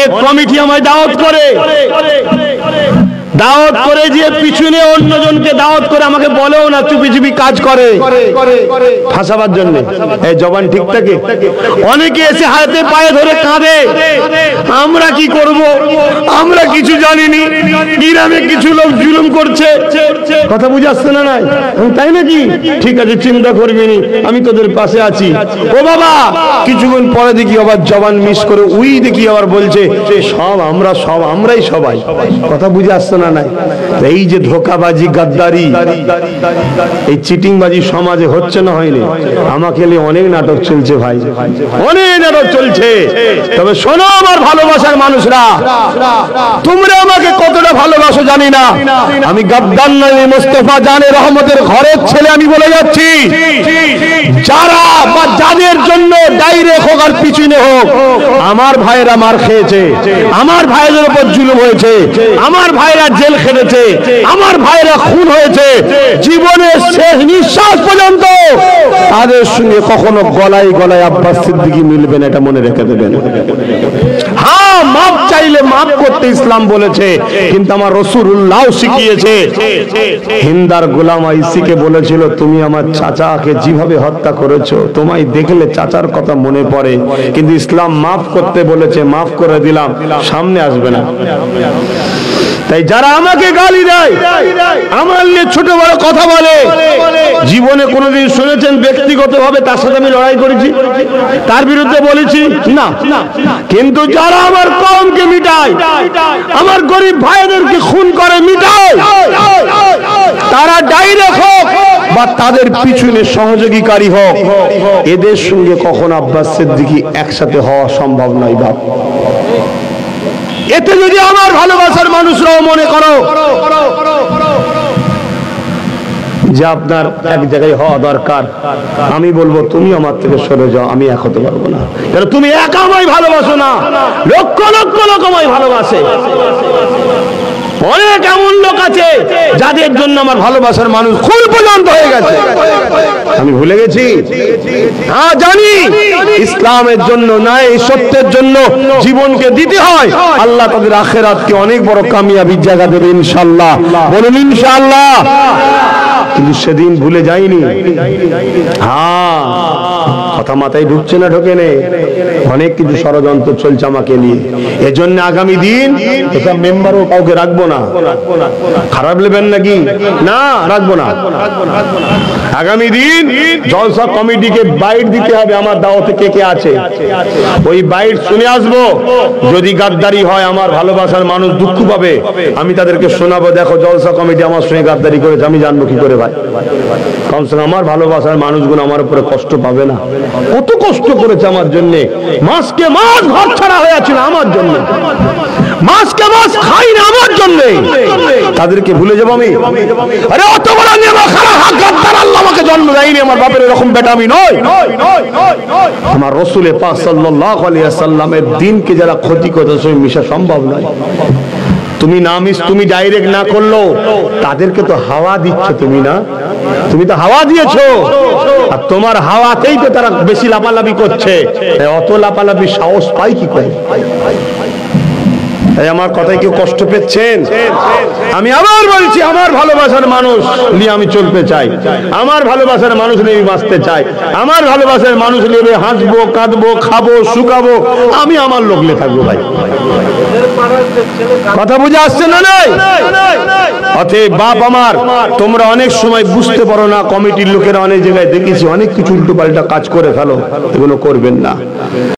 অনেক কমিটি আমায় দাওয়াত করে যে পিছনে অন্যজনকে দাওয়াত করে আমাকে বলেও না, চুপি চুপি কাজ করে ফাঁসাবার জন্য। এই জবান ঠিক থাকে? অনেকে এসে হাতে পায়ে ধরে কাঁদে, আমরা কি করব, আমরা কিছু জানিনি, গ্রামে কিছু লোক জুলুম করছে। কথা বুঝে আসছে না? নাই তাই নাকি? ঠিক আছে, চিন্তা করবি নি, আমি তোদের পাশে আছি। ও বাবা, কিছুক্ষণ পরে দেখি আবার জবান মিস করে উই দেখি আবার বলছে আমরাই সবাই। কথা বুঝে আসছে না? নাই এই যে ধোকাবাজি, গাদ্দারি, এই চিটিংবাজি সমাজে হচ্ছে না? হয়নি? আমাকে নিয়ে অনেক নাটক চলছে ভাই, অনেক নাটক চলছে। তবে শোনো আমার ভালোবাসার মানুষরা, তোমরা আমাকে কতটা ভালোবাসো জানি না। আমি গাদ্দার নই, মোস্তফা জানে রহমতের ঘরের ছেলে। আমি বলে যাচ্ছি, যারা বা যাদের জন্য ডাইরেক্ট হোক আর পিছনে হোক আমার ভাইয়েরা মার খেয়েছে, আমার ভাইদের উপর জুলুম হয়েছে, আমার ভাইরা জেল খেটেছে, আমার ভাইরা খুন হয়েছে, জীবনের শেষ নিঃশ্বাস পর্যন্ত তাদের সঙ্গে কখনো গলায় গলায় আব্বাস সিদ্দিকী মিলবে না, এটা মনে রেখে দেবেন। হ্যাঁ, মাপ চাইলে মাপ করতে ইসলাম বলেছে, কিন্তু আমার রাসূলুল্লাহ শিখিয়েছে। হিন্দার গোলাম আইসিকে বলেছিল, তুমি আমার চাচাকে যেভাবে হত্যা করেছো, তোমায় দেখলে চাচার কথা মনে পড়ে, কিন্তু ইসলাম মাফ করতে বলেছে, মাফ করে দিলাম, সামনে আসবে না। তাই যারা আমাকে গালি দেয়, আমার নিয়ে ছোট বড় কথা বলে, জীবনে কোনোদিন শুনেছেন ব্যক্তিগতভাবে তার সাথে আমি লড়াই করেছি, তার বিরুদ্ধে বলেছি? না। কিন্তু যারা আমার কওমকে মিটায়, আমার গরিব ভাইদেরকে খুন করে মিটায়, তারা ডাইরেক্ট হোক বা তাদের পিছনে সহযোগীকারী হোক, এদের সঙ্গে কখনো আব্বাস সিদ্দিকী একসাথে হওয়া সম্ভব নয়। বাপ, এতে যদি আমার ভালোবাসার মানুষরাও মনে করো যে আপনার এক জায়গায় হওয়া দরকার, আমি বলবো তুমি আমার থেকে সরে যাও, আমি এক হতে পারবো না। কারণ তুমি একা আমায় ভালোবাসো না, লক্ষ লক্ষ লোক আমায় ভালোবাসে। অনেক এমন লোক আছে যাদের জন্য আমার ভালোবাসার মানুষ খুন পর্যন্ত হয়ে গেছে। আমি ভুলে গেছি? হ্যাঁ জানি, ইসলামের জন্য নয়, সত্যের জন্য জীবনকে দিতে হয়। আল্লাহ তাদের আখিরাতকে অনেক বড় কামিয়াবির জায়গা দেবে ইনশাআল্লাহ। বলুন ইনশাআল্লাহ। কিন্তু সেদিন ভুলে যাইনি। হ্যাঁ, কথা মাথায় ঢুকছে না? ঢোকে নেই। অনেক কিছু ষড়যন্ত্র চলছে আমাকে নিয়ে। এজন্য আগামী দিন এসব মেম্বারও কাউকে রাখবো না। খারাপ নেবেন নাকি? না, রাখবো না। আগামী দিন জলসা কমিটিকে বাইট দিতে হবে, আমার দাওয়াতে কে কে আছে ওই বাইট শুনে আসবো। যদি গাদ্দারি হয়, আমার ভালোবাসার মানুষ দুঃখ পাবে, আমি তাদেরকে শোনাবো, দেখো জলসা কমিটি আমার সঙ্গে গাদ্দারি করেছে, আমি জানবো কি করে ভাই? কমসে কম আমার ভালোবাসার মানুষগুলো আমার উপরে কষ্ট পাবে না। কত কষ্ট করেছে আমার জন্য, মাসকে মাস ঘর ছাড়া হয়ে আছে আমার জন্য, মাসকে মাস খাই না আমার জন্য, তাদেরকে ভুলে যাবো আমি? আরে অত বড় নেমা খারাপ গাদ্দার আল্লাহ আমাকে জন্ম দেয়নি, আমার বাপের এরকম বেটা আমি নই। আমার রাসূল পাক সাল্লাল্লাহু আলাইহি ওয়াসাল্লামের দ্বীনকে যারা ক্ষতি করে তাদের সঙ্গে মিশা সম্ভব নয়। তুমি তুমি ডাইরেক্ট না করলো, তাদেরকে তো হাওয়া দিচ্ছ তুমি, না? তুমি তো হাওয়া দিয়েছো, আর তোমার হাওয়াতেই তো তারা বেশি লাপালাপি করছে। অত লাপালাপি সাহস পাই কি করে? আমার কথায় কেউ কষ্ট পেয়েছেন? আমি আবার বলছি, আমার ভালোবাসার মানুষ নিয়ে আমি চলতে চাই, আমার ভালোবাসার মানুষ নিয়ে বাঁচতে চাই, আমার ভালোবাসার মানুষ নিয়ে হাসবো, কাঁদবো, খাবো, শুকাবো, আমি আমার লোকলে থাকবো ভাই। কথা বুঝে আসছে না? নাই। অতএব বাপ আমার, তোমরা অনেক সময় বুঝতে পারো না, কমিটির লোকেরা অনেক জায়গায় দেখেছি অনেক কিছু উল্টো পাল্টা কাজ করে ফেলো, এগুলো করবেন না।